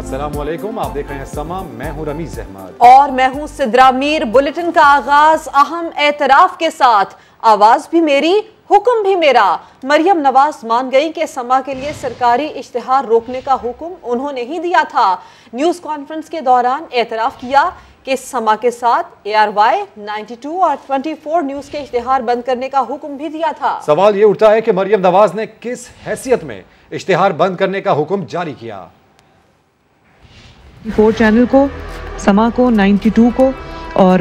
अस्सलामुअलैकुम, आप देख रहे हैं समा। मैं हूं रमीज अहमद और मैं हूं सिद्रा मीर। बुलेटिन का आगाज अहम एतराफ के साथ। आवाज भी मेरी, हुक्म भी मेरा। मरियम नवाज मान गई कि समा के लिए सरकारी इश्तिहार रोकने का हुक्म उन्होंने ही दिया था। न्यूज कॉन्फ्रेंस के दौरान एतराफ किया कि समा के साथ ARY 92 और 24 न्यूज के इश्तिहार बंद करने का हुक्म भी दिया था। सवाल ये उठता है कि मरियम नवाज ने किस हैसियत में इश्तिहार बंद करने का हुक्म जारी किया। 4 चैनल को, समा को, 92 को और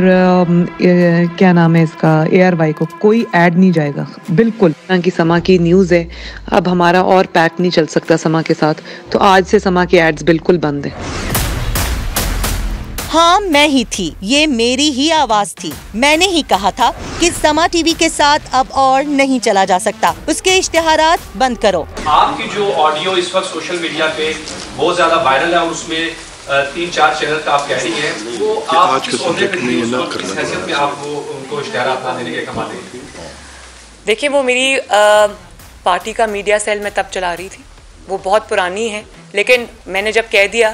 क्या नाम है इसका, ARY को कोई ऐड नहीं जाएगा बिल्कुल। कि समा की न्यूज़ है, अब हमारा और पैक नहीं चल सकता समा के साथ, तो आज से समा के एड्स बिल्कुल बंद है। हाँ, मैं ही थी, ये मेरी ही आवाज थी। मैंने ही कहा था कि समा टीवी के साथ अब और नहीं चला जा सकता, उसके इश्तिहारात बंद करो। आपकी जो ऑडियो इस वक्त सोशल मीडिया पे बहुत ज्यादा वायरल है और उसमें 3-4 चैनल का आप कह रही हैं, वो आप किस हैसियत में आप वो उनको इश्तिहारात ना देने के कमाते हैं? देखिए, वो मेरी पार्टी का मीडिया सेल में तब चला रही थी, वो बहुत पुरानी है। लेकिन मैंने जब कह दिया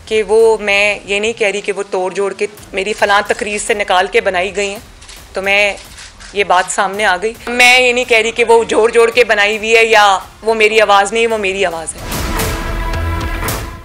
कि वो, मैं ये नहीं कह रही कि वो तोड़ जोड़ के मेरी फलां तकरीर से निकाल के बनाई गई हैं, तो मैं ये बात सामने आ गई। मैं ये नहीं कह रही कि वो जोड़ जोड़ के बनाई हुई है या वो मेरी आवाज़ नहीं, वो मेरी आवाज़ है।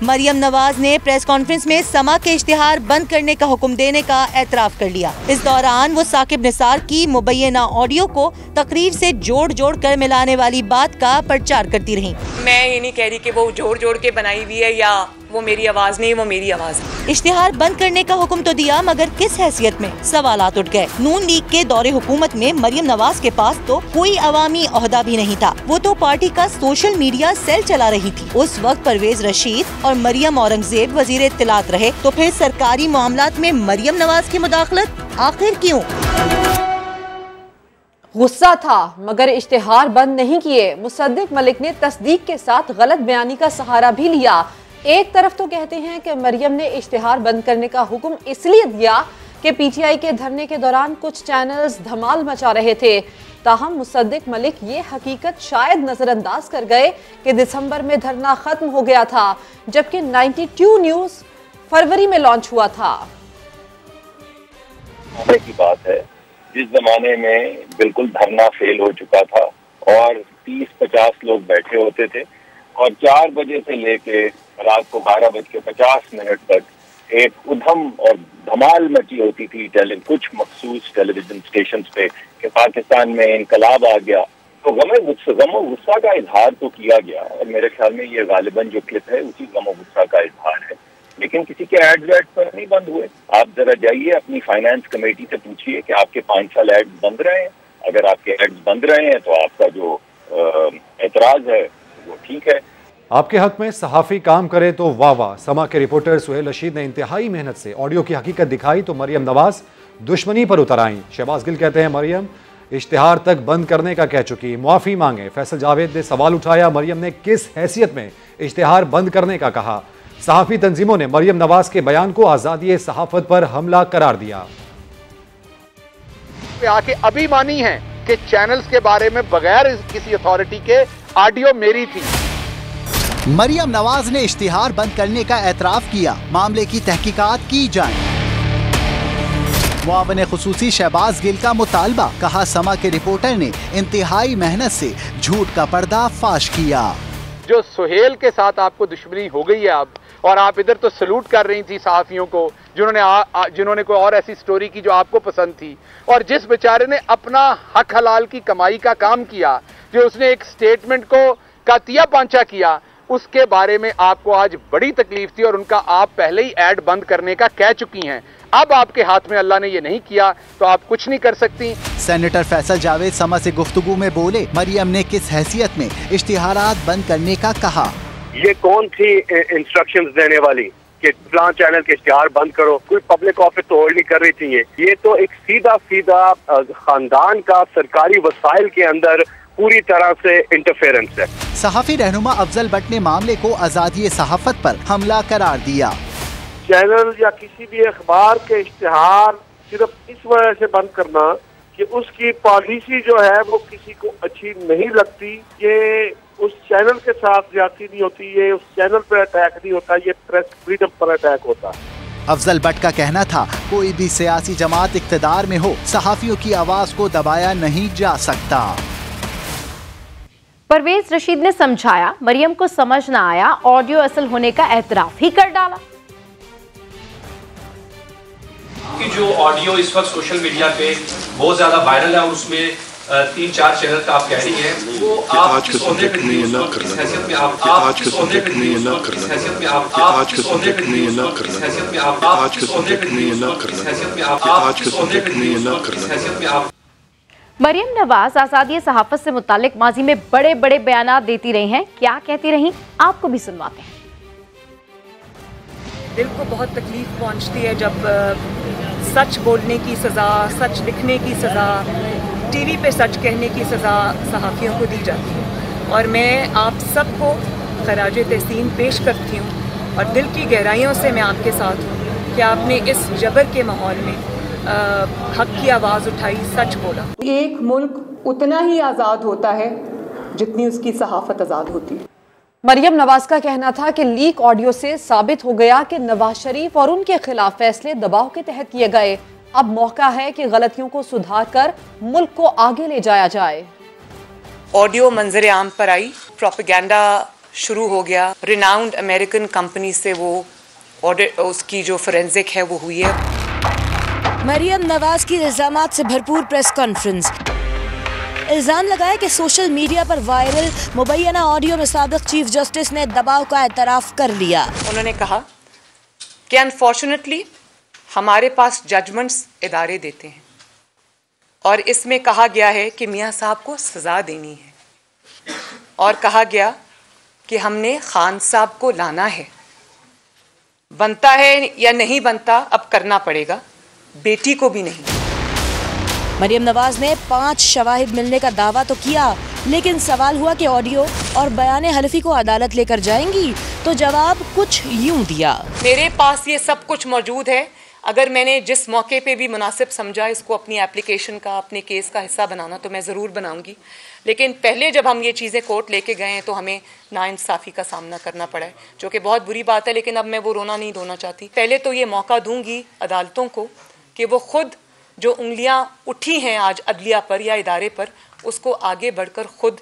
मरियम नवाज ने प्रेस कॉन्फ्रेंस में समा के इश्तिहार बंद करने का हुक्म देने का एतराफ कर लिया। इस दौरान वो साकिब निसार की मुबैना ऑडियो को तकरीर से जोड़ जोड़ कर मिलाने वाली बात का प्रचार करती रही। मैं ये नहीं कह रही कि वो जोड़ जोड़ के बनाई हुई है या वो मेरी आवाज़ नहीं, वो मेरी आवाज़ है। इश्तिहार बंद करने का हुक्म तो दिया, मगर किस हैसियत में, सवालात उठ गए। नून लीग के दौरे हुकूमत में मरियम नवाज के पास तो कोई अवामी ओहदा भी नहीं था, वो तो पार्टी का सोशल मीडिया सेल चला रही थी। उस वक्त परवेज रशीद और मरियम औरंगजेब वजीर इत्तलात रहे, तो फिर सरकारी मामलात में मरियम नवाज की मुदाखलत आखिर क्यों? गुस्सा था मगर इश्तिहार बंद नहीं किए। मुसद्दिक मलिक ने तस्दीक के साथ गलत बयानी का सहारा भी लिया। एक तरफ तो कहते हैं कि मरियम ने इश्तिहार बंद करने का हुक्म इसलिए दिया कि PTI के धरने के दौरान कुछ चैनल्स धमाल मचा रहे थे। ताहम मुसद्दिक मलिक ये हकीकत शायद नजरअंदाज कर गए कि दिसंबर में धरना खत्म हो गया था, जबकि 92 न्यूज फरवरी में लॉन्च हुआ था। की बात है, जिस जमाने में बिल्कुल धरना फेल हो चुका था और 30-50 लोग बैठे होते थे और 4 बजे से लेके रात को 12:50 तक एक उधम और धमाल मची होती थी कुछ मखसूस टेलीविजन स्टेशन पे कि पाकिस्तान में इनकलाब आ गया, तो गम गुस्सा का इजहार तो किया गया और मेरे ख्याल में ये गालिबन जो क्लिप है उसी गम गुस्सा का इजहार है। लेकिन किसी के एड्स पर नहीं बंद हुए। आप जरा जाइए अपनी फाइनेंस कमेटी से पूछिए कि आपके 5 साल एड्स बंद रहे हैं। अगर आपके एड्स बंद रहे हैं तो आपका जो एतराज है वो ठीक है। आपके हक में सहाफ़ी काम करे तो वाह वाह। समा के रिपोर्टर सुहेल रशीद ने इंतहाई मेहनत से ऑडियो की हकीकत दिखाई तो मरियम नवाज दुश्मनी पर उतर आईं। शहबाज गिल कहते हैं मरियम इश्तिहार तक बंद करने का कह चुकी, मुआफ़ी मांगे। फैसल जावेद ने सवाल उठाया, मरियम ने किस हैसियत में इश्तिहार बंद करने का कहा। सहाफ़ी तंजीमों ने मरियम नवाज के बयान को आज़ादी सहाफ़त पर हमला करार दिया। आके अभी मानी है कि चैनल्स के बारे में बगैर किसी अथॉरिटी के ऑडियो मेरी थी। मरियम नवाज ने इश्तिहार बंद करने का एतराफ किया, मामले की तहकीकात की जाए। मुआविन खुसूसी शहबाज गिल का मुतालबा, कहा समा के रिपोर्टर ने इंतहाई मेहनत से झूठ का पर्दा फाश किया। जो सुहेल के साथ आपको दुश्मनी हो गई है अब, और आप इधर तो सलूट कर रही थी सहाफियों को जिन्होंने कोई और ऐसी स्टोरी की जो आपको पसंद थी, और जिस बेचारे ने अपना हक हलाल की कमाई का काम किया, जो उसने एक स्टेटमेंट को कातिया पांचा किया, उसके बारे में आपको आज बड़ी तकलीफ थी और उनका आप पहले ही ऐड बंद करने का कह चुकी हैं। अब आपके हाथ में अल्लाह ने ये नहीं किया तो आप कुछ नहीं कर सकती। सेनेटर फैसल जावेद समा से गुफ्तगू में बोले, मरियम ने किस हैसियत में इश्तिहारात बंद करने का कहा। ये कौन थी इंस्ट्रक्शंस देने वाली कि फलां चैनल के इश्तिहार बंद करो? कोई पब्लिक ऑफिस तो होल्ड नहीं कर रही थी। ये तो एक सीधा खानदान का सरकारी वसाइल के अंदर पूरी तरह से इंटरफेरेंस है। सहाफी रहनुमा अफजल भट्ट ने मामले को आज़ादी सहाफत पर हमला करार दिया। चैनल या किसी भी अखबार के इश्तिहार सिर्फ इस वजह से बंद करना कि उसकी पॉलिसी जो है वो किसी को अच्छी नहीं लगती, ये उस चैनल के साथ ज्यादती नहीं होती, ये उस चैनल पर अटैक नहीं होता, ये प्रेस फ्रीडम पर अटैक होता है। अफजल भट्ट का कहना था, कोई भी सियासी जमात इख्तिदार में हो, सहाफियों की आवाज को दबाया नहीं जा सकता। परवेज रशीद ने समझाया, मरियम को समझ ना आया, ऑडियो असल होने का एतराफ ही कर डाला। कि जो ऑडियो इस वक्त सोशल मीडिया पे बहुत ज्यादा वायरल है और उसमें 3-4 चैनल का आप कह रही हैं, वो आप किस ओहदे पे नहीं ना करना, हैसियत में आप किस ओहदे पे नहीं ना करना, हैसियत में आप किस ओहदे पे नहीं ना करना, हैसियत में आप किस ओहदे पे नहीं ना करना, हैसियत में आप किस ओहदे पे नहीं ना करना, हैसियत में आप। मरियम नवाज आज़ादी सहाफ़त से मुतालिक माजी में बड़े बड़े बयानात देती रही हैं, क्या कहती रही आपको भी सुनवाते हैं। दिल को बहुत तकलीफ पहुंचती है जब सच बोलने की सज़ा, सच लिखने की सज़ा, टीवी पे सच कहने की सज़ा सहाफ़ियों को दी जाती है। और मैं आप सबको खराज तहसीन पेश करती हूँ और दिल की गहराइयों से मैं आपके साथ हूँ कि आपने इस जबर के माहौल में हक की आवाज़ उठाई, सच बोला। एक मुल्क उतना ही आज़ाद होता है जितनी उसकी सहाफ़त आज़ाद होती है। मरियम नवाज का कहना था कि लीक ऑडियो से साबित हो गया कि नवाज शरीफ और उनके खिलाफ फैसले दबाव के तहत किए गए। अब मौका है कि गलतियों को सुधार कर मुल्क को आगे ले जाया जाए। ऑडियो मंजर आम पर आई, प्रोपेगेंडा शुरू हो गया। रिनाउंड अमेरिकन कंपनी से वो ऑडिट, उसकी जो फोरेंसिक है वो हुई है। मरियम नवाज की इल्जामात से भरपूर प्रेस कॉन्फ्रेंस। इल्जाम लगाया कि सोशल मीडिया पर वायरल मुबैना ऑडियो में साबिक चीफ जस्टिस ने दबाव का एतराफ कर लिया। उन्होंने कहा कि अनफॉर्चुनेटली हमारे पास जजमेंट्स इदारे देते हैं और इसमें कहा गया है कि मियाँ साहब को सज़ा देनी है और कहा गया कि हमने खान साहब को लाना है। बनता है या नहीं बनता अब करना पड़ेगा, बेटी को भी नहीं। मरियम नवाज ने 5 शवाहिद मिलने का दावा तो किया, लेकिन सवाल हुआ कि ऑडियो और बयान हलफी को अदालत लेकर जाएंगी, तो जवाब कुछ यूं दिया। मेरे पास ये सब कुछ मौजूद है। अगर मैंने जिस मौके पे भी मुनासिब समझा इसको अपनी एप्लीकेशन का, अपने केस का हिस्सा बनाना, तो मैं ज़रूर बनाऊंगी। लेकिन पहले जब हम ये चीज़ें कोर्ट लेके गए हैं तो हमें नाइंसाफ़ी का सामना करना पड़ा है, जो कि बहुत बुरी बात है। लेकिन अब मैं वो रोना नहीं धोना चाहती। पहले तो ये मौका दूंगी अदालतों को कि वो खुद जो उंगलियां उठी हैं आज अदलिया पर या इदारे पर, उसको आगे बढ़कर खुद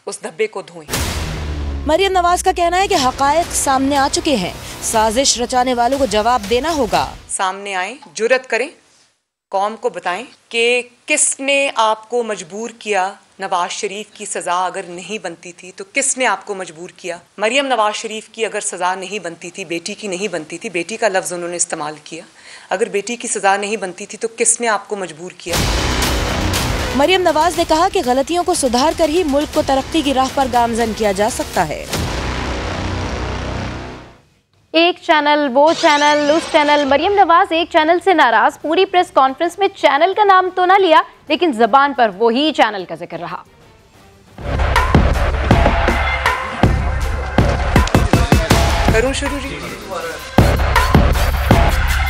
उस धब्बे को धोएं। मरियम नवाज का कहना है कि हक़ाइक़ सामने आ चुके हैं, साजिश रचाने वालों को जवाब देना होगा। सामने आए, जुर्रत करें, कौम को बताएं कि किसने आपको मजबूर किया। नवाज शरीफ की सज़ा अगर नहीं बनती थी तो किसने आपको मजबूर किया। मरियम नवाज शरीफ की अगर सज़ा नहीं बनती थी, बेटी की नहीं बनती थी, बेटी का लफ्ज़ उन्होंने इस्तेमाल किया, अगर बेटी की सज़ा नहीं बनती थी तो किसने आपको मजबूर किया। मरियम नवाज ने कहा कि गलतियों को सुधार कर ही मुल्क को तरक्की की राह पर गामजन किया जा सकता है। एक चैनल, वो चैनल, उस चैनल। मरियम नवाज एक चैनल से नाराज, पूरी प्रेस कॉन्फ्रेंस में चैनल का नाम तो ना लिया, लेकिन जबान पर वही चैनल का जिक्र रहा। करूं शुरू जी?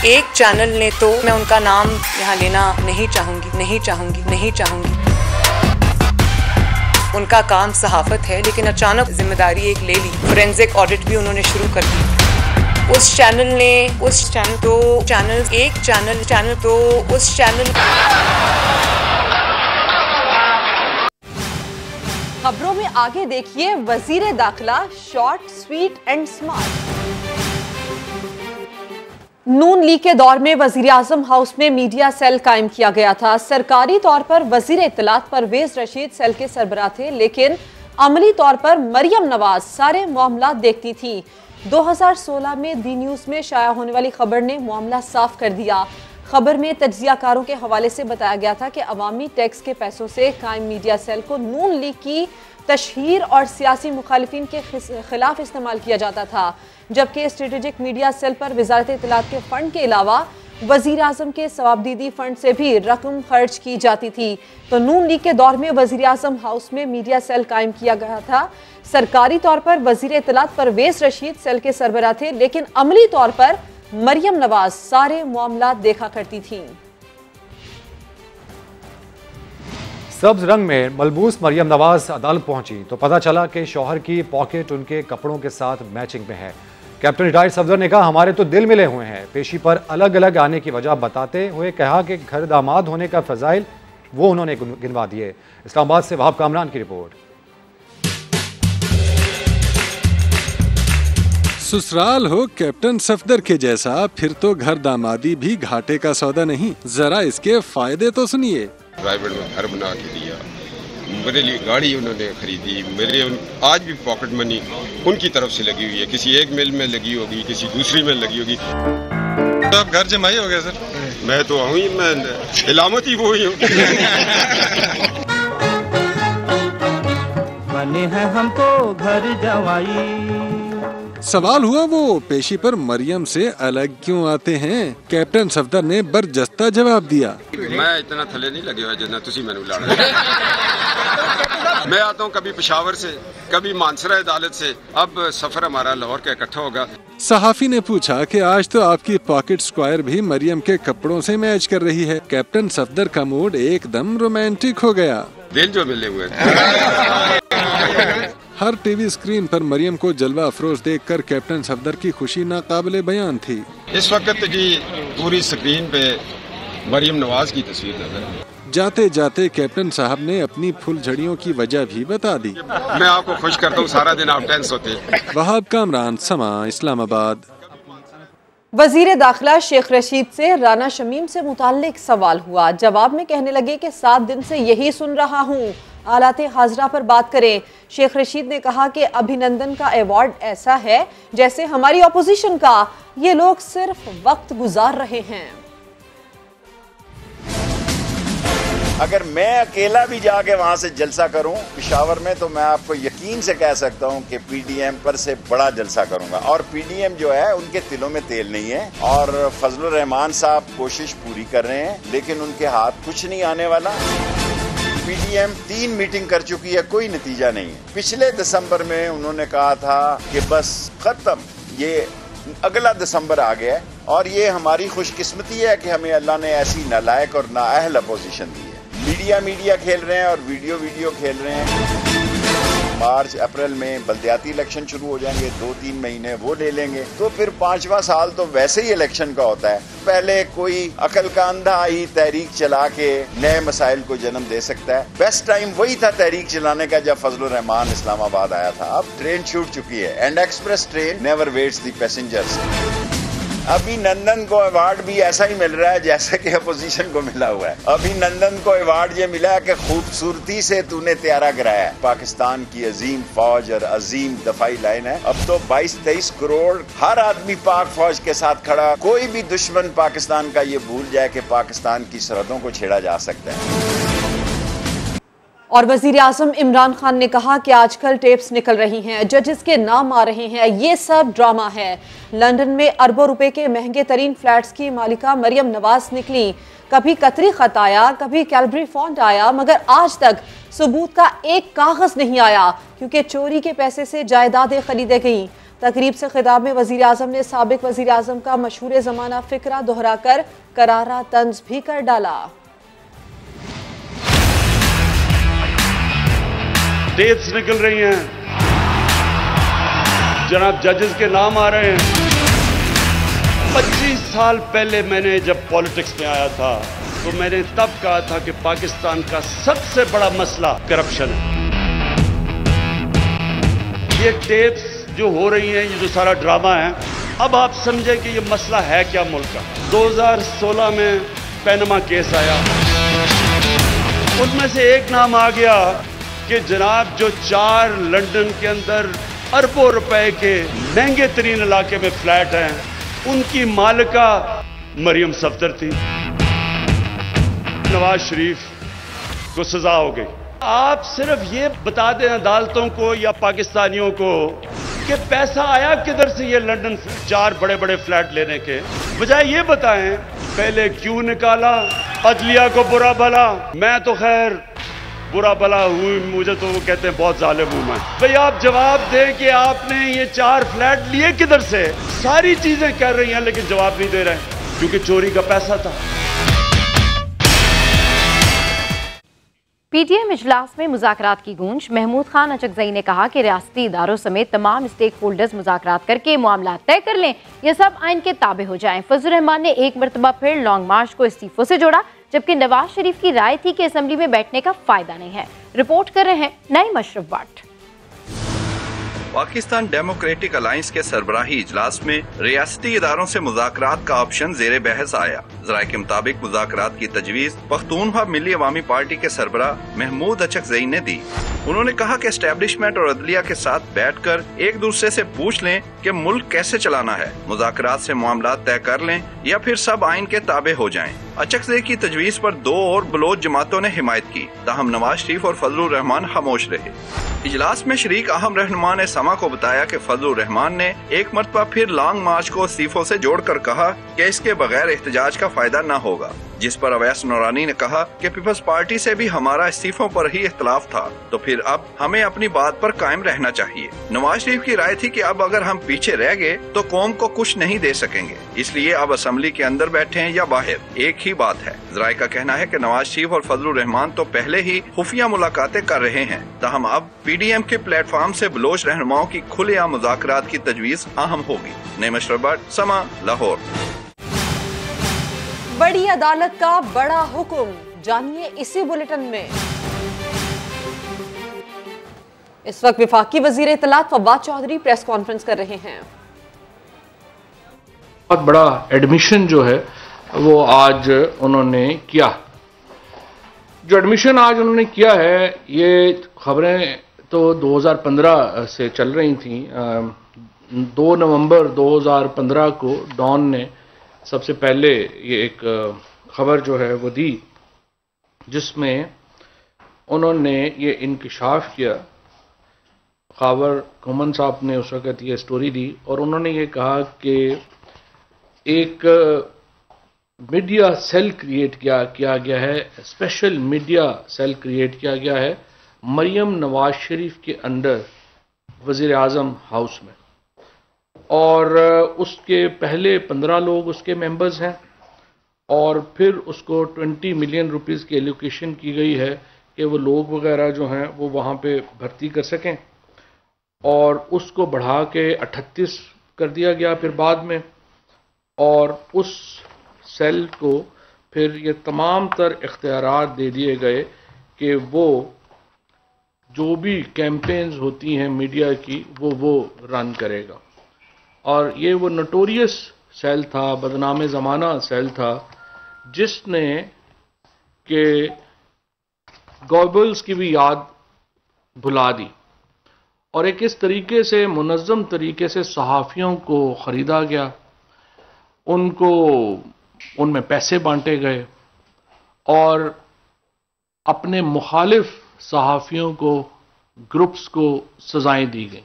एक चैनल ने तो, मैं उनका नाम यहाँ लेना नहीं चाहूंगी। उनका काम सहाफत है, लेकिन अचानक जिम्मेदारी एक ले ली, फोरेंसिक ऑडिट भी उन्होंने शुरू कर दी। उस चैनल ने, खबरों में आगे देखिए, वजीर दाखिला short, sweet and smart. Noon league के दौर में वजीर आजम हाउस में मीडिया सेल कायम किया गया था। सरकारी तौर पर वजीर इत्तलात परवेज रशीद सेल के सरबराह थे, लेकिन अमली तौर पर मरियम नवाज सारे मामला देखती थी। 2016 में दी न्यूज में शाया होने वाली खबर ने मामला साफ कर दिया। खबर में तज्जियाकारों के हवाले से बताया गया था कि अवामी टैक्स के पैसों से कायम मीडिया सेल को नून लीग की तशहीर और सियासी मुखालिफिन के खिलाफ इस्तेमाल किया जाता था, जबकि स्ट्रेटेजिक मीडिया सेल पर वजारत इत्तलात के फंड के अलावा वजीर आजम के सवाबदीदी फंड से भी रकम खर्च की जाती थी। तो नून लीग के दौर में वजीर आजम हाउस में मीडिया सेल कायम किया गया था। सरकारी तौर पर वजीर इत्तलात परवेज रशीद सेल के सरबराह थे, लेकिन अमली तौर पर मरियम नवाज सारे मामला देखा करती थी। सब्ज रंग में मलबूस मरियम नवाज अदालत पहुंची तो पता चला कि शौहर की पॉकेट उनके कपड़ों के साथ मैचिंग में है। कैप्टन रिटायर्ड सफदर ने कहा, हमारे तो दिल मिले हुए हैं। पेशी पर अलग अलग आने की वजह बताते हुए कहा कि घर दामाद होने का फजाइल वो उन्होंने गिनवा दिए। इस्लामाबाद से वहाब कामरान की रिपोर्ट। ससुराल हो कैप्टन सफदर के जैसा, फिर तो घर दामादी भी घाटे का सौदा नहीं। जरा इसके फायदे तो सुनिए। प्राइवेट में घर बना के दिया, मेरे लिए गाड़ी उन्होंने खरीदी, मेरे आज भी पॉकेट मनी उनकी तरफ से लगी हुई है। किसी एक मिल में लगी होगी, किसी दूसरी में लगी होगी। तो आप घर जमाई हो गया सर? मैं तो हूँ ही, मैं इलामत ही वो ही हूँ। बने हैं हमको घर जमाई। सवाल हुआ वो पेशी पर मरियम से अलग क्यों आते हैं? कैप्टन सफदर ने बरजस्ता जवाब दिया, मैं इतना थले नहीं लगे हुआ जितना तुसी मैंने लाना। मैं आता हूँ कभी पेशावर से, कभी मानसरा अदालत से। अब सफर हमारा लाहौर का इकट्ठा होगा। सहाफी ने पूछा कि आज तो आपकी पॉकेट स्क्वायर भी मरियम के कपड़ों से मैच कर रही है। कैप्टन सफदर का मूड एकदम रोमांटिक हो गया। दिल जो मिले हुए हर टीवी स्क्रीन पर मरियम को जलवा अफरोज देखकर कैप्टन सफदर की खुशी नाकाबिले बयान थी। इस वक्त जी पूरी स्क्रीन पे मरियम नवाज की तस्वीर नजर। जाते जाते कैप्टन साहब ने अपनी फुलझड़ियों की वजह भी बता दी। मैं आपको खुश करता हूँ, सारा दिन आप टेंस होते। वहाब कामरान, समा, इस्लामाबाद। वजीर दाखिला शेख रशीद से राना शमीम से मुताल्लिक सवाल हुआ। जवाब में कहने लगे कि 7 दिन से यही सुन रहा हूँ, आलाते हाजरा पर बात करें। शेख रशीद ने कहा कि अभिनंदन का अवार्ड ऐसा है जैसे हमारी ऑपोजिशन का, ये लोग सिर्फ वक्त गुजार रहे हैं। अगर मैं अकेला भी जाके वहां से जलसा करूं पेशावर में, तो मैं आपको यकीन से कह सकता हूं कि पीडीएम पर से बड़ा जलसा करूंगा। और पीडीएम जो है उनके तिलों में तेल नहीं है, और फजलुर रहमान साहब कोशिश पूरी कर रहे हैं, लेकिन उनके हाथ कुछ नहीं आने वाला। पीडीएम 3 मीटिंग कर चुकी है, कोई नतीजा नहीं है। पिछले दिसंबर में उन्होंने कहा था कि बस खत्म, ये अगला दिसंबर आ गया है। और ये हमारी खुशकिस्मती है कि हमें अल्लाह ने ऐसी नालायक और नाअहल अपोजिशन दी है। मीडिया खेल रहे हैं और वीडियो खेल रहे हैं। मार्च अप्रैल में बल्दियाती इलेक्शन शुरू हो जाएंगे, 2-3 महीने वो ले लेंगे, तो फिर 5वां साल तो वैसे ही इलेक्शन का होता है। पहले कोई अकल का अंधा ही तहरीक चला के नए मसाइल को जन्म दे सकता है। बेस्ट टाइम वही था तहरीक चलाने का जब फजलुर रहमान इस्लामाबाद आया था। अब ट्रेन छूट चुकी है, and express train never waits the passengers. Abhinandan को अवार्ड भी ऐसा ही मिल रहा है जैसा कि अपोजिशन को मिला हुआ है। अभिनंदन को अवार्ड ये मिला है कि खूबसूरती से तूने त्यारा गिराया है। पाकिस्तान की अजीम फौज और अजीम दफाई लाइन है। अब तो 22-23 करोड़ हर आदमी पाक फौज के साथ खड़ा। कोई भी दुश्मन पाकिस्तान का ये भूल जाए कि पाकिस्तान की सरहदों को छेड़ा जा सकता है। और वजीर आजम इमरान खान ने कहा कि आजकल टेप्स निकल रही हैं, जजेस के नाम आ रहे हैं, ये सब ड्रामा है। लंदन में अरबों रुपए के महंगे तरीन फ्लैट्स की मालिका मरियम नवाज निकली। कभी कतरी खत आया, कभी कैलबरी फॉन्ट आया, मगर आज तक सबूत का एक कागज नहीं आया, क्योंकि चोरी के पैसे से जायदादें खरीदे गईं। तकरीब से खिताब में वजीर आजम ने साबिक वजीर आजम का मशहूर जमाना फिक्रा दोहराकर करारा तंज भी कर डाला। डेट्स निकल रही हैं, जनाब जजेस के नाम आ रहे हैं। 25 साल पहले मैंने जब पॉलिटिक्स में आया था तो मैंने तब कहा था कि पाकिस्तान का सबसे बड़ा मसला करप्शन है। ये टेप्स जो हो रही हैं, ये जो सारा ड्रामा है, अब आप समझे कि ये मसला है क्या मुल्क का। 2016 में पैनमा केस आया, उनमें से एक नाम आ गया कि जनाब जो 4 लंदन के अंदर अरबों रुपए के महंगे तरीन इलाके में फ्लैट हैं, उनकी मालिका मरियम सफदर थी। नवाज शरीफ को सजा हो गई। आप सिर्फ ये बता दें अदालतों को या पाकिस्तानियों को कि पैसा आया किधर से ये लंदन 4 बड़े बड़े फ्लैट लेने के, बजाय ये बताएं पहले क्यों निकाला। अदलिया को बुरा भला, मैं तो खैर बुरा भला हूँ, मुझे तो वो कहते हैं बहुत जालिम हूँ मैं। भाई आप जवाब दें कि आपने ये 4 फ्लैट लिए किधर से। सारी चीजें कर रही हैं लेकिन जवाब नहीं दे रहे हैं, क्योंकि चोरी का पैसा था। पीटीएम इजलास में मुज़ाकरात की गूंज। महमूद खान अचकज़ई ने कहा कि रियासती इदारों समेत तमाम स्टेक होल्डर्स मुज़ाकरात करके मामला तय कर लें, ये सब आइन के ताबे हो जाएं। फजलुर रहमान ने एक मरतबा फिर लॉन्ग मार्च को इस्तीफों से जोड़ा, जबकि नवाज शरीफ की राय थी कि असेंबली में बैठने का फायदा नहीं है। रिपोर्ट कर रहे हैं नईम अशरफ भट्ट। पाकिस्तान डेमोक्रेटिक अलायंस के सरबराही इजलास में रियासती इदारों से मुज़ाकरात का ऑप्शन ज़ेरे बहस आया। ज़राए के मुताबिक मुज़ाकरात की तजवीज़ पख्तूनख्वा मिली अवामी पार्टी के सरबराह महमूद अचकज़ई ने दी। उन्होंने कहा कि एस्टेब्लिशमेंट और अदलिया के साथ बैठकर एक दूसरे से पूछ लें कि मुल्क कैसे चलाना है, मुज़ाकरात से मामला तय कर लें या फिर सब आइन के ताबे हो जाएं। अचकज़ई की तजवीज़ पर दो और बलोच जमातों ने हिमायत की, ताहम नवाज शरीफ और फजलुर रहमान खामोश रहे। इजलास में शरीक अहम रहनुमा ने समा को बताया कि फजलुर रहमान ने एक मरतबा फिर लॉन्ग मार्च को इस्तीफों से जोड़कर कहा कि इसके बगैर एहतजाज का फायदा न होगा, जिस पर अवैस नूरानी ने कहा कि पीपल्स पार्टी से भी हमारा इस्तीफों पर ही इख्तलाफ था, तो फिर अब हमें अपनी बात पर कायम रहना चाहिए। नवाज शरीफ की राय थी कि अब अगर हम पीछे रह गए तो कौम को कुछ नहीं दे सकेंगे, इसलिए अब असेंबली के अंदर बैठे हैं या बाहर, एक ही बात है। ज़राए का कहना है कि नवाज शरीफ और फजलुर रहमान तो पहले ही खुफिया मुलाकातें कर रहे हैं, ताहम अब पीडीएम के प्लेटफॉर्म से बलोच रहनुमाओं की खुलेआम मुज़ाकरात की तजवीज़ अहम होगी। नईम अशरफ भट्ट, समा, लाहौर। बड़ी अदालत का बड़ा हुक्म, जानिए इसी बुलेटिन में। इस वक्त विफाकी वजीर इत्तलात फवाद चौधरी प्रेस कॉन्फ्रेंस कर रहे हैं। बहुत बड़ा एडमिशन जो है वो आज उन्होंने किया। जो एडमिशन आज उन्होंने किया है, ये खबरें तो 2015 से चल रही थी। 2 नवंबर 2015 को डॉन ने सबसे पहले ये एक खबर जो है वो दी, जिसमें उन्होंने ये इंकिशाफ किया। खावर घुमन साहब ने उस वक़्त ये स्टोरी दी और उन्होंने ये कहा कि एक मीडिया सेल क्रिएट किया गया है, स्पेशल मीडिया सेल क्रिएट किया गया है मरियम नवाज शरीफ के अंडर वज़ीर आज़म हाउस में, और उसके पहले 15 लोग उसके मेंबर्स हैं और फिर उसको 20 मिलियन रुपीस की एलोकेशन की गई है कि वो लोग वगैरह जो हैं वो वहाँ पे भर्ती कर सकें, और उसको बढ़ा के 38 कर दिया गया फिर बाद में। और उस सेल को फिर ये तमाम तर इख्तियारात दे दिए गए कि वो जो भी कैंपेन्स होती हैं मीडिया की वो रन करेगा। और ये वो नोटोरियस सेल था, बदनाम ज़माना सेल था, जिसने के गॉबल्स की भी याद भुला दी और एक इस तरीके से मुनज़्ज़म तरीके से सहाफ़ियों को ख़रीदा गया, उनको उनमें पैसे बांटे गए और अपने मुखालिफ सहाफ़ियों को, ग्रुप्स को सज़ाएं दी गई।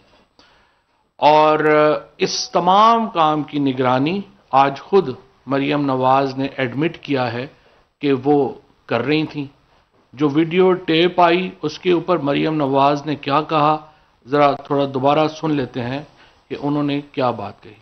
और इस तमाम काम की निगरानी आज खुद मरियम नवाज़ ने एडमिट किया है कि वो कर रही थी। जो वीडियो टेप आई उसके ऊपर मरियम नवाज़ ने क्या कहा, ज़रा थोड़ा दोबारा सुन लेते हैं कि उन्होंने क्या बात कही।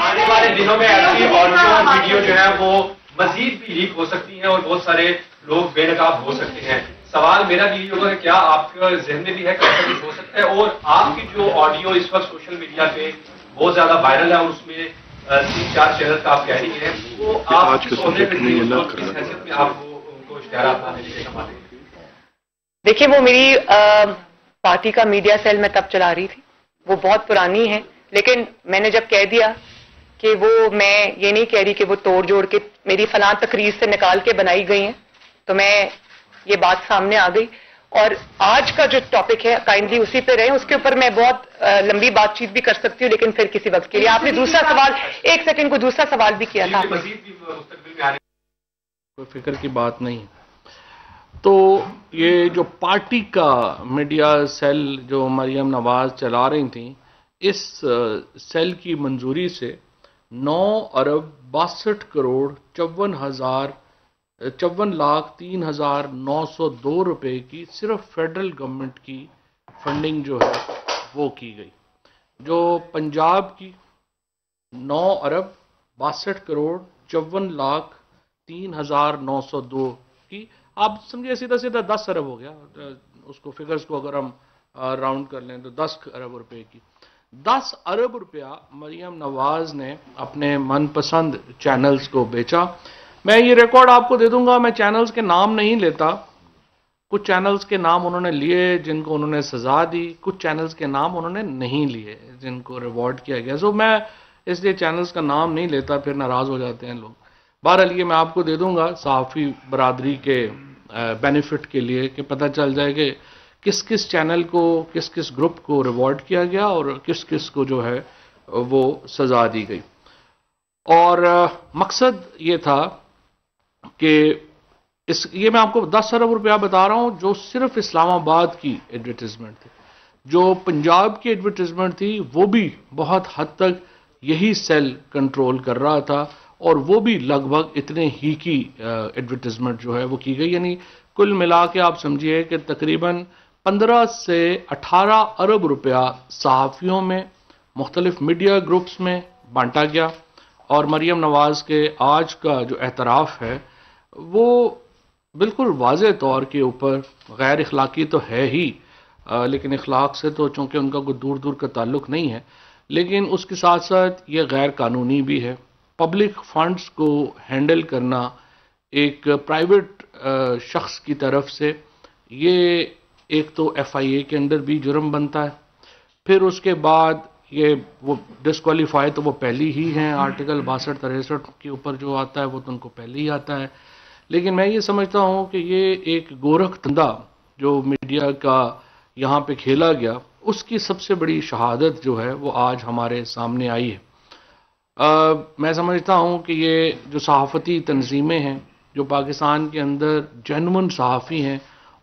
आने वाले दिनों में ऐसी ऑडियो वीडियो जो है वो मजीद भी लीक हो सकती हैं और बहुत सारे लोग बेनकाब हो सकते हैं। सवाल मेरा भी होगा कि क्या आपके जहन में भी है कि ऐसा कुछ हो सकता है, और आपकी जो ऑडियो इस वक्त सोशल मीडिया पे बहुत ज्यादा वायरल है और उसमें 3-4 चैनल का आप कह रही है, वो आप किस हैसियत में आप उनको इश्तिहार अपनाने के लिए कमाते हैं? देखिए, वो मेरी पार्टी का मीडिया सेल में तब चला रही थी, वो बहुत पुरानी है, लेकिन मैंने जब कह दिया कि वो, मैं ये नहीं कह रही कि वो तोड़ जोड़ के मेरी फलां तकरीर से निकाल के बनाई गई हैं, तो मैं ये बात सामने आ गई। और आज का जो टॉपिक है काइंडली उसी पे रहे, उसके ऊपर मैं बहुत लंबी बातचीत भी कर सकती हूँ, लेकिन फिर किसी वक्त के लिए। आपने दूसरा सवाल, एक सेकंड को दूसरा सवाल भी किया था। कोई फिक्र की बात नहीं। तो ये जो पार्टी का मीडिया सेल जो मरियम नवाज चला रही थी, इस सेल की मंजूरी से 9 अरब 62 करोड़ 54,03,902 रुपए की सिर्फ फेडरल गवर्नमेंट की फंडिंग जो है वो की गई। जो पंजाब की 9,62,54,03,902 की, आप समझिए सीधा सीधा 10 अरब हो गया। उसको फिगर्स को अगर हम राउंड कर लें तो 10 अरब रुपए की, 10 अरब रुपया मरियम नवाज ने अपने मनपसंद चैनल्स को बेचा। मैं ये रिकॉर्ड आपको दे दूंगा, मैं चैनल्स के नाम नहीं लेता। कुछ चैनल्स के नाम उन्होंने लिए जिनको उन्होंने सजा दी, कुछ चैनल्स के नाम उन्होंने नहीं लिए जिनको रिवॉर्ड किया गया। सो मैं इसलिए चैनल्स का नाम नहीं लेता, फिर नाराज हो जाते हैं लोग। बहरहाल ये मैं आपको दे दूंगा सहाफ़ी बरादरी के बेनिफिट के लिए कि पता चल जाए कि किस किस चैनल को, किस किस ग्रुप को रिवॉर्ड किया गया और किस किस को जो है वो सजा दी गई। और मकसद ये था कि ये मैं आपको 10 अरब रुपया बता रहा हूं जो सिर्फ इस्लामाबाद की एडवर्टीजमेंट थी। जो पंजाब की एडवर्टीजमेंट थी वो भी बहुत हद तक यही सेल कंट्रोल कर रहा था और वो भी लगभग इतने ही की एडवर्टीजमेंट जो है वो की गई। यानी कुल मिला के आप समझिए कि तकरीबन 15 से 18 अरब रुपया सहाफ़ियों में, मुख्तलिफ मीडिया ग्रुप्स में बांटा गया। और मरियम नवाज के आज का जो एतराफ़ है वो बिल्कुल वाज़े तौर के ऊपर गैर इखलाकी तो है ही, लेकिन इखलाक से तो चूँकि उनका कोई दूर दूर का ताल्लुक़ नहीं है, लेकिन उसके साथ साथ ये गैर कानूनी भी है। पब्लिक फंड्स को हैंडल करना एक प्राइवेट शख्स की तरफ से, ये एक तो FIA के अंदर भी जुर्म बनता है। फिर उसके बाद ये वो डिस्क्वालीफाई तो वो पहले ही हैं, आर्टिकल 62-63 के ऊपर जो आता है वो तो उनको पहले ही आता है। लेकिन मैं ये समझता हूँ कि ये एक गोरख धंधा जो मीडिया का यहाँ पे खेला गया, उसकी सबसे बड़ी शहादत जो है वो आज हमारे सामने आई है। मैं समझता हूँ कि ये जो सहाफ़ती तंजीमें हैं जो पाकिस्तान के अंदर जेन्युइन सहाफ़ी हैं,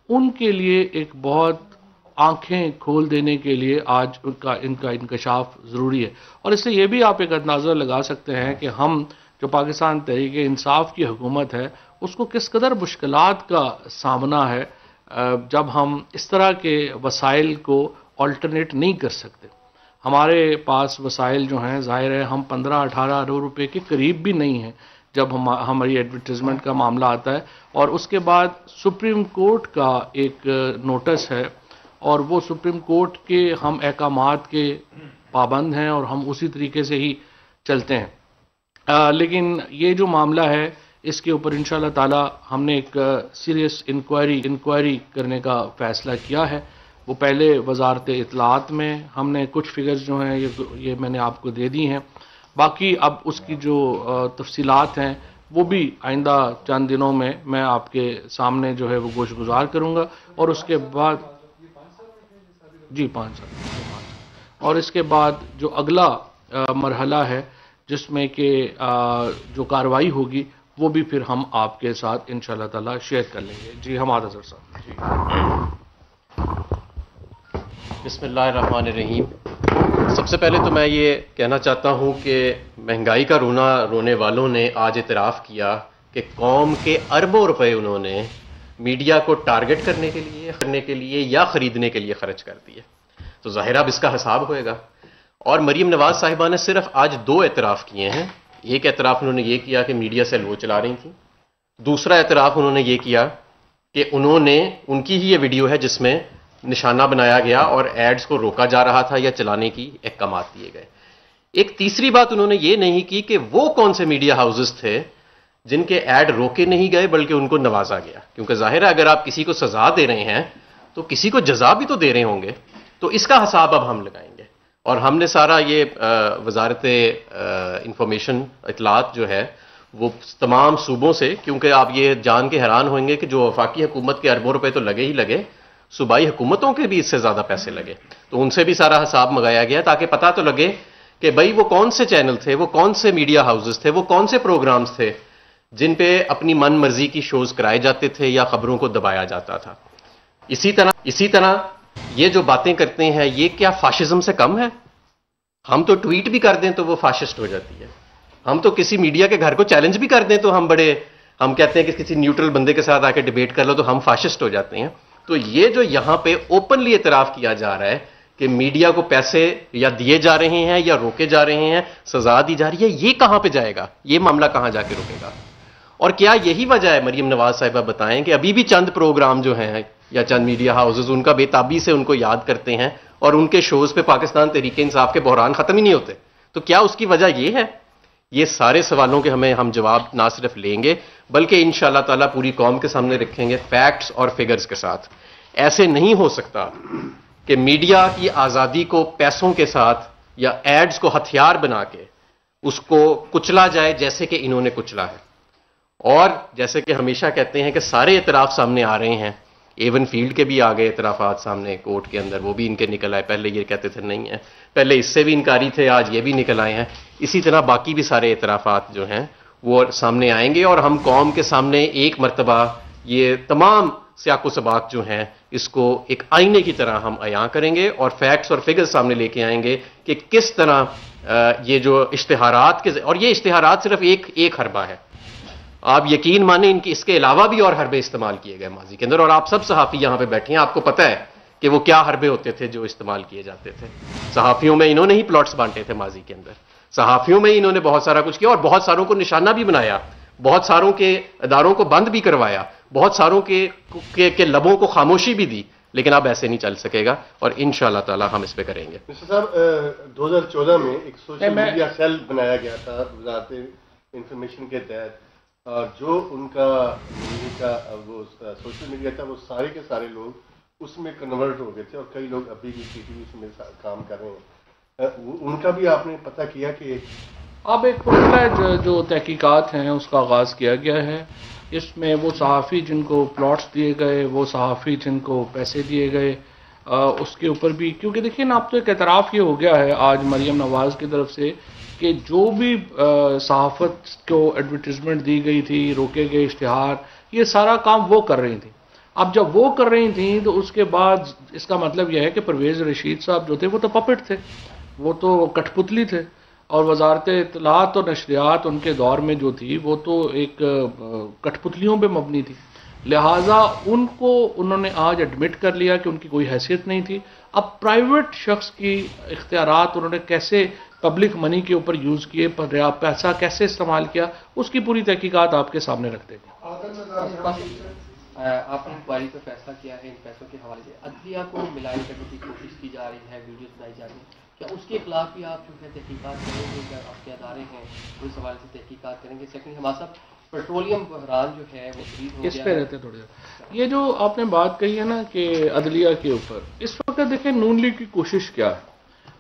उनके लिए एक बहुत आंखें खोल देने के लिए आज इनका इंकशाफ ज़रूरी है। और इससे ये भी आप एक अंदाज़ा लगा सकते हैं कि हम जो पाकिस्तान तहरीक-ए-इंसाफ की हुकूमत है उसको किस कदर मुश्किलात का सामना है जब हम इस तरह के वसाइल को अल्टरनेट नहीं कर सकते। हमारे पास वसाइल जो हैं, ज़ाहिर है हम 15-18 अरब रुपए के करीब भी नहीं हैं जब हमारी एडवर्टीजमेंट का मामला आता है। और उसके बाद सुप्रीम कोर्ट का एक नोटिस है और वो सुप्रीम कोर्ट के हम अहकामात के पाबंद हैं और हम उसी तरीके से ही चलते हैं। लेकिन ये जो मामला है इसके ऊपर इंशाअल्लाह ताला हमने एक सीरियस इंक्वायरी करने का फ़ैसला किया है। वो पहले वजारत इत्तलात में हमने कुछ फिगर्स जो हैं ये मैंने आपको दे दी हैं। बाकी अब उसकी जो तफसीलात हैं वो भी आइंदा चंद दिनों में मैं आपके सामने जो है वो गोश गुजार करूँगा। और उसके बाद जी 5 साल और इसके बाद जो अगला मरहला है जिसमें कि जो कार्रवाई होगी वो भी फिर हम आपके साथ इंशाअल्लाह ताला शेयर कर लेंगे। जी हमाद अज़हर साहब। जी बिस्मिल्लाहिर्रहमानिर्रहीम। सबसे पहले तो मैं ये कहना चाहता हूँ कि महंगाई का रोना रोने वालों ने आज इतराफ़ किया कि कौम के अरबों रुपए उन्होंने मीडिया को टारगेट करने के लिए या ख़रीदने के लिए ख़र्च कर दिए। तो ज़ाहिर अब इसका हिसाब होएगा। और मरीम नवाज साहिबा ने सिर्फ आज 2 एतराफ़ किए हैं। एक एतराफ़ उन्होंने ये किया कि मीडिया सेल वो चला रही थी। दूसरा एतराफ़ उन्होंने ये किया कि उनकी ही ये वीडियो है जिसमें निशाना बनाया गया और एड्स को रोका जा रहा था या चलाने की अहकामात दिए गए। एक तीसरी बात उन्होंने ये नहीं की कि वो कौन से मीडिया हाउसेस थे जिनके ऐड रोके नहीं गए बल्कि उनको नवाजा गया। क्योंकि जाहिर है अगर आप किसी को सजा दे रहे हैं तो किसी को जजा भी तो दे रहे होंगे। तो इसका हिसाब अब हम लगाएंगे। और हमने सारा ये वजारत इंफॉर्मेशन इतलात जो है वो तमाम सूबों से, क्योंकि आप ये जान के हैरान होंगे कि जो वफाकी हुकूमत के अरबों रुपए तो लगे ही लगे, सूबाई हुकूमतों के भी इससे ज़्यादा पैसे लगे, तो उनसे भी सारा हिसाब मंगाया गया ताकि पता तो लगे कि भाई वो कौन से चैनल थे, वो कौन से मीडिया हाउसेस थे, वो कौन से प्रोग्राम्स थे जिन पे अपनी मन मर्जी की शोज कराए जाते थे या खबरों को दबाया जाता था। इसी तरह ये जो बातें करते हैं ये क्या फाशिज्म से कम है? हम तो ट्वीट भी कर दें तो वो फाशिस्ट हो जाती है। हम तो किसी मीडिया के घर को चैलेंज भी कर दें तो हम कहते हैं कि किसी न्यूट्रल बंदे के साथ आके डिबेट कर लो तो हम फाशिस्ट हो जाते हैं। तो ये जो यहां पे ओपनली इतराफ किया जा रहा है कि मीडिया को पैसे या दिए जा रहे हैं या रोके जा रहे हैं, सजा दी जा रही है, ये कहां पे जाएगा? ये मामला कहां जाके रुकेगा? और क्या यही वजह है, मरियम नवाज साहिबा बताएं, कि अभी भी चंद प्रोग्राम जो हैं या चंद मीडिया हाउसेज उनका बेताबी से उनको याद करते हैं और उनके शोज पे पाकिस्तान तहरीक इंसाफ के बहरान खत्म ही नहीं होते? तो क्या उसकी वजह ये है? ये सारे सवालों के हम जवाब ना सिर्फ लेंगे बल्कि इंशाअल्लाह ताला पूरी कौम के सामने रखेंगे, फैक्ट्स और फिगर्स के साथ। ऐसे नहीं हो सकता कि मीडिया की आज़ादी को पैसों के साथ या एड्स को हथियार बना के उसको कुचला जाए जैसे कि इन्होंने कुचला है। और जैसे कि हमेशा कहते हैं कि सारे इतराफ़ सामने आ रहे हैं, एवन फील्ड के भी आ गए इतराफ़ात सामने कोर्ट के अंदर, वो भी इनके निकल आए। पहले ये कहते थे नहीं है, पहले इससे भी इनकारी थे, आज ये भी निकल आए हैं। इसी तरह बाकी भी सारे इतराफ़ात जो हैं वो सामने आएंगे और हम कौम के सामने एक मरतबा ये तमाम सियाको सबाक जो हैं इसको एक आईने की तरह हम अयां करेंगे और फैक्ट्स और फिगर्स सामने लेके आएंगे कि किस तरह ये जो इश्तिहारात के, और ये इश्तिहारात सिर्फ एक हरबा है, आप यकीन माने इनकी इसके अलावा भी और हरबे इस्तेमाल किए गए माजी के अंदर। और आप सब सहाफ़ी यहां पे बैठे हैं, आपको पता है कि वो क्या हरबे होते थे जो इस्तेमाल किए जाते थे। सहाफ़ियों में इन्होंने ही प्लॉट्स बांटे थे माजी के अंदर, सहाफ़ियों में ही इन्होंने बहुत सारा कुछ किया और बहुत सारों को निशाना भी बनाया, बहुत सारों के इदारों को बंद भी करवाया, बहुत सारों के लबों को खामोशी भी दी। लेकिन अब ऐसे नहीं चल सकेगा और इंशाअल्लाह ताला हम इस पे करेंगे। मिस्टर साहब, 2014 में एक सोशल मीडिया सेल बनाया गया था वज़ारत इंफॉर्मेशन के तहत, जो उनका वो सोशल मीडिया था वो सारे के सारे लोग उसमें कन्वर्ट हो गए थे और कई लोग अभी भी PTV में काम कर रहे हैं। उनका भी आपने पता किया कि अब एक प्रोफाइल जो तहकीकात हैं उसका आगाज़ किया गया है। इसमें वो सहाफ़ी जिनको प्लॉट्स दिए गए, वो सहाफ़ी जिनको पैसे दिए गए, उसके ऊपर भी, क्योंकि देखिए ना अब तो एक एतराफ़ ये हो गया है आज मरियम नवाज़ की तरफ से कि जो भी सहाफ़त को एडवर्टीज़मेंट दी गई थी, रोके गए इश्तिहार, ये सारा काम वो कर रही थी। अब जब वो कर रही थी तो उसके बाद इसका मतलब यह है कि परवेज़ रशीद साहब जो थे वो तो पपेट थे, वो तो कठपुतली थे और वजारत इत्तलात और नशरियात उनके दौर में जो थी वो तो एक कठपुतलियों पे मबनी थी। लिहाजा उनको उन्होंने आज एडमिट कर लिया कि उनकी कोई हैसियत नहीं थी। अब प्राइवेट शख्स की इख्तियारात उन्होंने कैसे पब्लिक मनी के ऊपर यूज़ किए, पैसा कैसे इस्तेमाल किया, उसकी पूरी तहकीकात आपके सामने रख देंगे। आपने इंक्वायरी पर फैसला किया है, इन फैसलों के हवाले से अदलिया को मिलान करने की कोशिश की जा रही है, वीडियोस बनाई जा रही है, क्या उसके खिलाफ भी आप जो है तहकीकात करेंगे? क्या आपके अदारे हैं उस हवाले से तहकीकात करेंगे? सेकंड, हमारे साथ पेट्रोलियम बहरान जो है वो शदीद हो गया है। रहते थोड़ी देर, ये जो आपने बात कही है ना कि अदलिया के ऊपर, इस वक्त देखें नून लीग की कोशिश क्या है।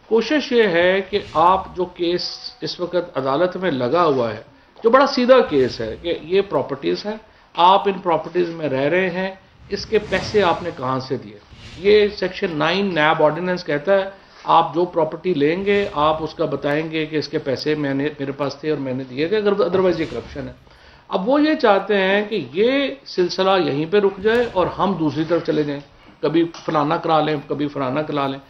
कोशिश ये है कि आप जो केस इस वक्त अदालत में लगा हुआ है, जो बड़ा सीधा केस है कि ये प्रॉपर्टीज़ हैं, आप इन प्रॉपर्टीज़ में रह रहे हैं, इसके पैसे आपने कहाँ से दिए। ये सेक्शन 9 नैब ऑर्डिनेंस कहता है आप जो प्रॉपर्टी लेंगे आप उसका बताएंगे कि इसके पैसे मेरे पास थे और मैंने दिए थे, अगर अदरवाइज ये करप्शन है। अब वो ये चाहते हैं कि ये सिलसिला यहीं पे रुक जाए और हम दूसरी तरफ चले जाएं, कभी फलाना करा लें, कभी फलाना करा लें।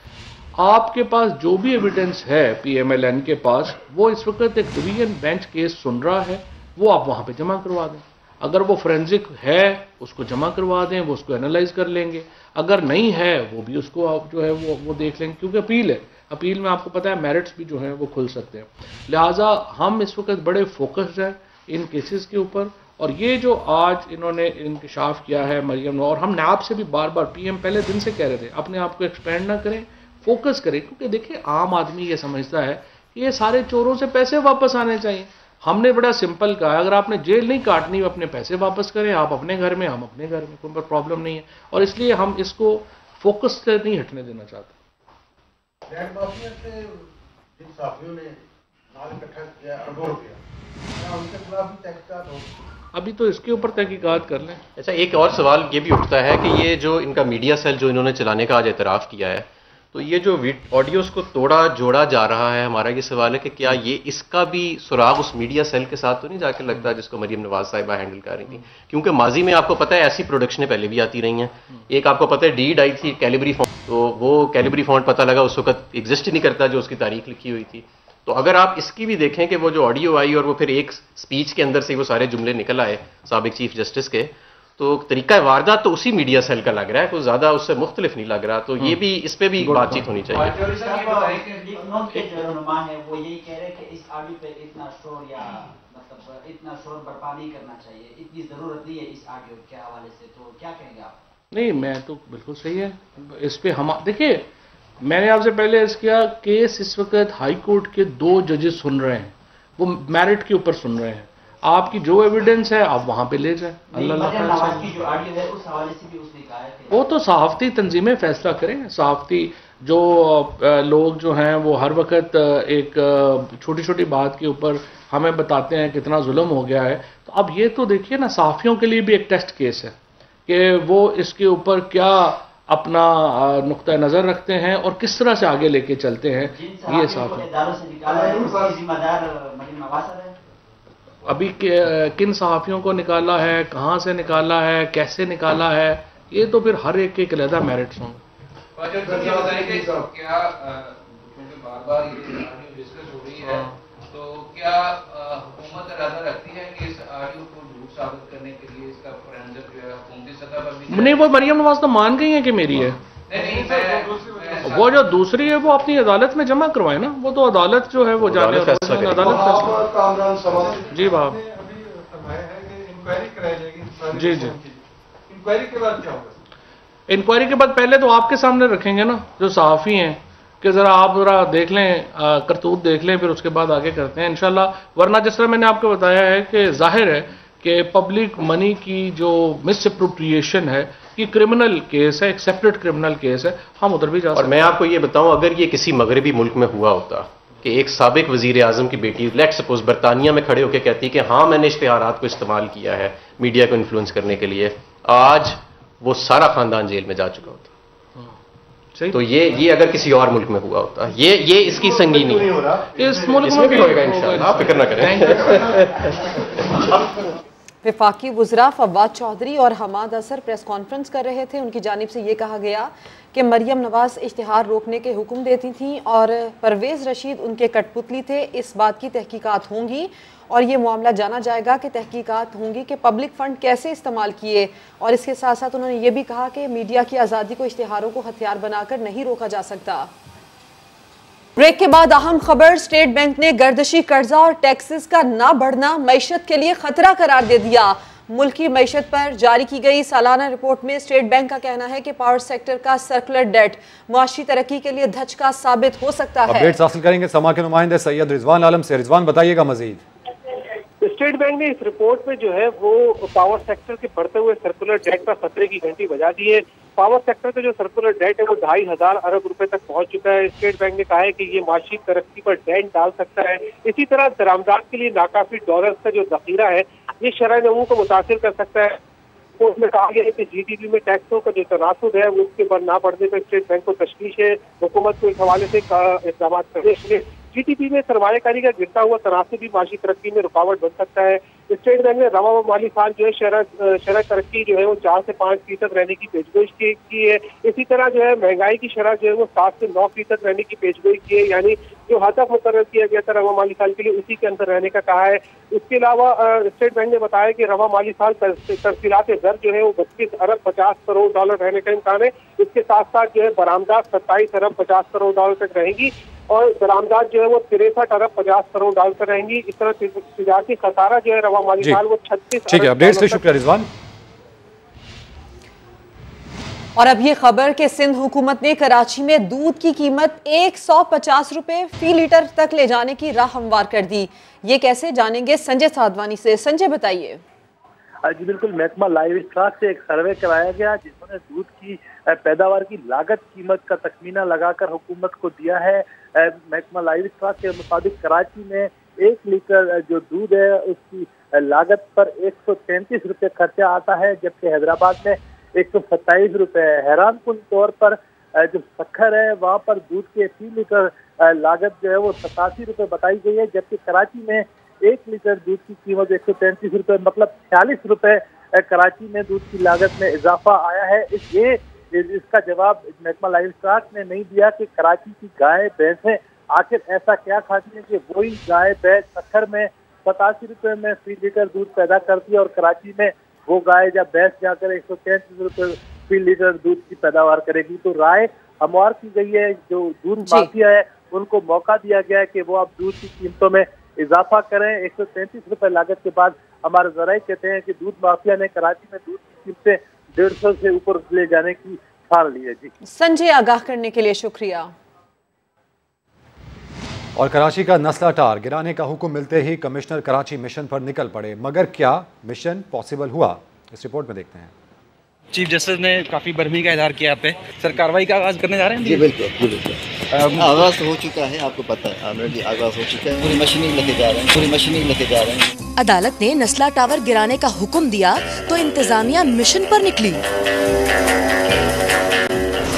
आपके पास जो भी एविडेंस है PMLN के पास, वो इस वक्त एक डिवीजन बेंच केस सुन रहा है, वो आप वहाँ पे जमा करवा दें। अगर वो फोरेंसिक है उसको जमा करवा दें, वो उसको एनालाइज कर लेंगे। अगर नहीं है वो भी उसको आप जो है वो देख लेंगे, क्योंकि अपील है, अपील में आपको पता है मेरिट्स भी जो हैं वो खुल सकते हैं। लिहाजा हम इस वक्त बड़े फोकस्ड हैं इन केसेस के ऊपर। और ये जो आज इन्होंने इंकशाफ किया है मरियम, और हम नैब से भी बार बार PM पहले दिन से कह रहे थे अपने आप को एक्सपेंड ना करें, फोकस करें, क्योंकि देखिए आम आदमी ये समझता है कि ये सारे चोरों से पैसे वापस आने चाहिए। हमने बड़ा सिंपल कहा, अगर आपने जेल नहीं काटनी अपने पैसे वापस करें, आप अपने घर में, हम अपने घर में, कोई प्रॉब्लम नहीं है। और इसलिए हम इसको फोकस से नहीं हटने देना चाहते। अभी तो इसके ऊपर तहकीकात कर लें। अच्छा, एक और सवाल ये भी उठता है कि ये जो इनका मीडिया सेल जो इन्होंने चलाने का आज एतराफ़ किया है, तो ये जो ऑडियोज़ को तोड़ा जोड़ा जा रहा है, हमारा ये सवाल है कि क्या ये इसका भी सुराग उस मीडिया सेल के साथ तो नहीं जाके लगता जिसको मरियम नवाज साहिबा हैंडल कर रही थी? क्योंकि माजी में आपको पता है ऐसी प्रोडक्शनें पहले भी आती रही हैं। एक आपको पता है डीड आई थी कैलिबरी फॉन्ट, तो वो कैलिबरी फॉन्ट पता लगा उस वक्त एग्जिस्ट ही नहीं करता जो उसकी तारीख लिखी हुई थी। तो अगर आप इसकी भी देखें कि वो जो ऑडियो आई और वो फिर एक स्पीच के अंदर से वो सारे जुमले निकल आए साबिक चीफ जस्टिस के, तो तरीका वारदात तो उसी मीडिया सेल का लग रहा है, कोई ज्यादा उससे मुख्तलिफ नहीं लग रहा। तो ये भी, इस पे भी बातचीत होनी चाहिए। इतना शोर बर्पा नहीं करना चाहिए, इतनी जरूरत नहीं है इस ऑडियो के हवाले से, तो क्या कहेंगे आप? नहीं, मैं तो बिल्कुल सही है इस पे। हम देखिए, मैंने आपसे पहले अर्ज किया, केस इस वक्त हाई कोर्ट के 2 जजेस सुन रहे हैं, वो मेरिट के ऊपर सुन रहे हैं। आपकी जो एविडेंस है आप वहां पे ले जाए। वो तो सहाफती तंजीमें फैसला करें। सहाफती जो लोग जो हैं वो हर वक्त एक छोटी छोटी बात के ऊपर हमें बताते हैं कितना जुल्म हो गया है। तो अब ये तो देखिए ना, सहाफियों के लिए भी एक टेस्ट केस है कि वो इसके ऊपर क्या अपना नुक्ता नज़र रखते हैं और किस तरह से आगे लेके चलते हैं। ये साफ अभी किन सहाफियों को निकाला है, कहाँ से निकाला है, कैसे निकाला है, ये तो फिर हर एक के अलग मेरिट्स होंगे। क्या बार बार ये डिस्कस हो रही है, तो क्या हुकूमत इरादा रखती है कि इस ऑडियो को झूठ साबित करने के लिए इसका फोरेंसिक जो है हुकूमती सतह पर भी? नहीं, वो मरियम नवाज तो मान गई है कि मेरी है। नहीं, वो जो दूसरी है वो अपनी अदालत में जमा करवाए ना, वो तो अदालत जो है वो जाने अदालत फैसला। जी बाप, जी जी। इंक्वायरी के बाद क्या होगा? इंक्वायरी के बाद पहले तो आपके सामने रखेंगे ना, जो सहाफ़ी हैं, कि ज़रा आप ज़रा देख लें, करतूत देख लें, फिर उसके बाद आगे करते हैं इंशाल्लाह। वरना जिस तरह मैंने आपको बताया है कि जाहिर है कि पब्लिक मनी की जो मिसअप्रोप्रिएशन है, ये क्रिमिनल केस है, एक सेपरेट क्रिमिनल केस है, हम उधर भी जा सकते हैं। और मैं आपको ये बताऊं, अगर ये किसी मगरबी मुल्क में हुआ होता कि एक साबिक वजीर आजम की बेटी लेट सपोज बरतानिया में खड़े होकर कहती कि हाँ मैंने इश्तिहारात को इस्तेमाल किया है मीडिया को इन्फ्लुएंस करने के लिए, आज वो सारा खानदान जेल में जा चुका होता। तो ये अगर किसी और मुल्क में हुआ होता, ये इसकी संगीनी है। इस मुल्क में भी होगा इंशाल्लाह, आप फिक्र ना करें। वफाकी वुज़रा फवाद चौधरी और हमाद असर प्रेस कॉन्फ्रेंस कर रहे थे। उनकी जानिब से ये कहा गया कि मरियम नवाज इश्तिहार रोकने के हुक्म देती थीं और परवेज़ रशीद उनके कठपुतली थे। इस बात की तहकीकात होंगी और ये मामला जाना जाएगा कि तहकीकात होंगी कि पब्लिक फ़ंड कैसे इस्तेमाल किए। और इसके साथ साथ उन्होंने ये भी कहा कि मीडिया की आज़ादी को इश्तिहारों को हथियार बनाकर नहीं रोका जा सकता। ब्रेक के बाद अहम खबर, स्टेट बैंक ने गर्दिशी कर्जा और टैक्सेस का ना बढ़ना मईशत के लिए खतरा करार दे दिया। मुल्क की मईशत पर जारी की गई सालाना रिपोर्ट में स्टेट बैंक का कहना है कि पावर सेक्टर का सर्कुलर डेट मुआशी तरक्की के लिए धचका साबित हो सकता है। अपडेट्स हासिल करेंगे समा के नुमाइंदे सैयद रिजवान आलम से। रिजवान, बताइएगा मजीद। स्टेट बैंक ने इस रिपोर्ट में जो है वो पावर सेक्टर के बढ़ते हुए सर्कुलर डेट पर खतरे की घंटी बजा दी है। पावर सेक्टर का जो सर्कुलर डेट है वो 2,500 अरब रुपए तक पहुंच चुका है। स्टेट बैंक ने कहा है कि ये माशी तरक्की पर डेंट डाल सकता है। इसी तरह दरामदात के लिए नाकाफी डॉलर का जो जखीरा है ये शरह नमू को मुतासिर कर सकता है। रिपोर्ट में कहा गया है कि जीडीपी में टैक्सों का जो तनासुब है वो उसके बाद ना बढ़ने पर स्टेट बैंक को तशवीश है। हुकूमत को इस हवाले से इक़दाम करने के लिए जीडीपी में सरमायाकारी का गिरता हुआ तनासुब भी माशी तरक्की में रुकावट बन सकता है। स्टेट बैंक ने रवा व माली साल जो है शरह तरक्की जो है वो 4 से 5% रहने की पेशगोई की है। इसी तरह जो है महंगाई की शरह जो है वो 7 से 9% रहने की पेशगोई की है, यानी जो हदफ मुकर्रर किया गया था रवा माली साल के लिए उसी के अंदर रहने का कहा है। इसके अलावा स्टेट बैंक ने बताया कि रवा माली साल तरसीलात दर जो है वो 32 अरब 50 करोड़ डॉलर रहने का इम्कान है। इसके साथ साथ जो है बरामदात 27 अरब 50 करोड़ डॉलर तक रहेंगी और बरामदात जो है वो 63 अरब 50 करोड़ डॉलर तक रहेंगी। इस तरह तिजारती खसारा जो है रवा माली साल वो 36। ठीक है, अपडेट्स के लिए शुक्रिया रिजवान। और अब ये खबर कि सिंध हुकूमत ने कराची में दूध की कीमत 150 रुपए फी लीटर तक ले जाने की राह हमवार कर दी। ये कैसे, जानेंगे संजय साधवानी से। संजय, बताइए। जी बिल्कुल, महकमा लाइव स्टॉक से एक सर्वे कराया गया जिसमें दूध की पैदावार की लागत कीमत का तखमीना लगाकर हुकूमत को दिया है। महकमा लाइव स्टॉक के मुताबिक कराची में 1 लीटर जो दूध है उसकी लागत पर 133 रुपये खर्चा आता है, जबकि हैदराबाद में 127 रुपये है। हैरान कुन तौर पर जो शक्कर है वहाँ पर दूध के फी लीटर लागत जो है वो 87 रुपये बताई गई है, जबकि कराची में 1 लीटर दूध की कीमत 133 रुपये, मतलब 46 रुपये कराची में दूध की लागत में इजाफा आया है। इसका जवाब महकमा लाइव स्टॉक ने नहीं दिया कि कराची की गाय भैंसें आखिर ऐसा क्या खाती हैं कि वही गाय भैंस शक्कर में 87 रुपये में फी लीटर दूध पैदा करती है और कराची में वो गाय या भैंस जाकर 133 रुपए फी लीटर दूध की पैदावार करेगी। तो राय हमवार की गई है, जो दूध माफिया है उनको मौका दिया गया है कि वो अब दूध की कीमतों में इजाफा करें। 133 रुपए लागत के बाद हमारे जराये कहते हैं कि दूध माफिया ने कराची में दूध की कीमतें 150 से ऊपर ले जाने की ठान ली है। जी संजय, आगाह करने के लिए शुक्रिया। और कराची का नस्ला टार गिराने का हुक्म मिलते ही कमिश्नर कराची मिशन पर निकल पड़े, मगर क्या मिशन पॉसिबल हुआ? इस रिपोर्ट में देखते हैं। चीफ जस्टिस ने काफी बरहमी का इजहार किया पे, सर कार्रवाई का आगाज करने जा रहे हैं? जी बिल्कुल, आगाज हो चुका है, आपको पता है ऑलरेडी आगाज हो चुका है। पूरी मशीनिंग लेके जा रहे हैं। अदालत ने नस्ला टावर गिराने का हुक्म दिया तो इंतजामिया मिशन पर निकली।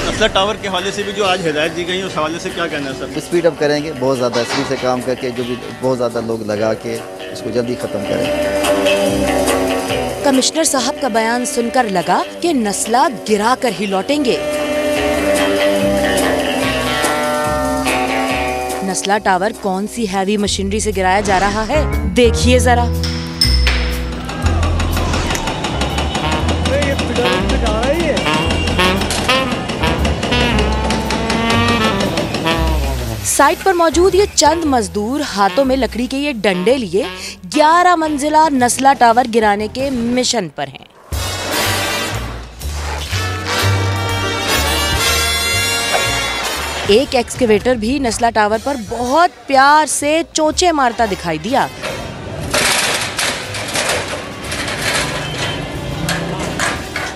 नस्ला टावर के हवाले से भी जो आज हिदायत दी गई उस हवाले से क्या कहना है सर? स्पीड अप करेंगे, बहुत ज़्यादा स्पीड से काम करके जो भी बहुत ज़्यादा लोग लगा के इसको जल्दी ख़त्म करेंगे। कमिश्नर साहब का बयान सुनकर लगा कि नस्ला गिरा कर ही लौटेंगे। नस्ला टावर कौन सी हैवी मशीनरी से गिराया जा रहा है, देखिए जरा। साइट पर मौजूद ये चंद मजदूर हाथों में लकड़ी के ये डंडे लिए 11 मंजिला नस्ला टावर गिराने के मिशन पर हैं। एक एक्सकेवेटर भी नस्ला टावर पर बहुत प्यार से चोंचे मारता दिखाई दिया।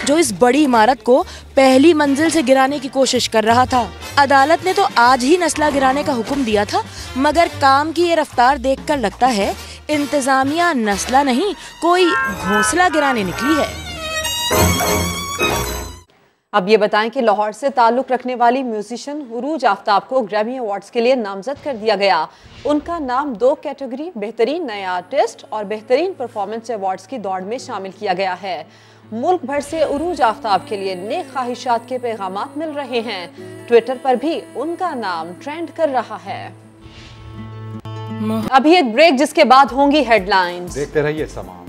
जो इस बड़ी इमारत को पहली मंजिल से गिराने की कोशिश कर रहा था। अदालत ने तो आज ही नस्ला गिराने का हुक्म दिया था, मगर काम की ये रफ्तार देखकर लगता है इंतजामिया नस्ला नहीं कोई घोंसला गिराने निकली है। अब ये बताएं कि लाहौर से ताल्लुक रखने वाली म्यूजिशियन उरूज आफ्ताब को ग्रैमी अवार्ड्स के लिए नामजद कर दिया गया। उनका नाम 2 कैटेगरी बेहतरीन नए आर्टिस्ट और बेहतरीन परफॉर्मेंस अवार्ड्स की दौड़ में शामिल किया गया है। मुल्क भर से उरूज आफ्ताब के लिए नेक ख्वाहिशात के पैगामात मिल रहे हैं। ट्विटर पर भी उनका नाम ट्रेंड कर रहा है। अभी एक ब्रेक, जिसके बाद होंगी हेडलाइंस। देखते रहिए समा।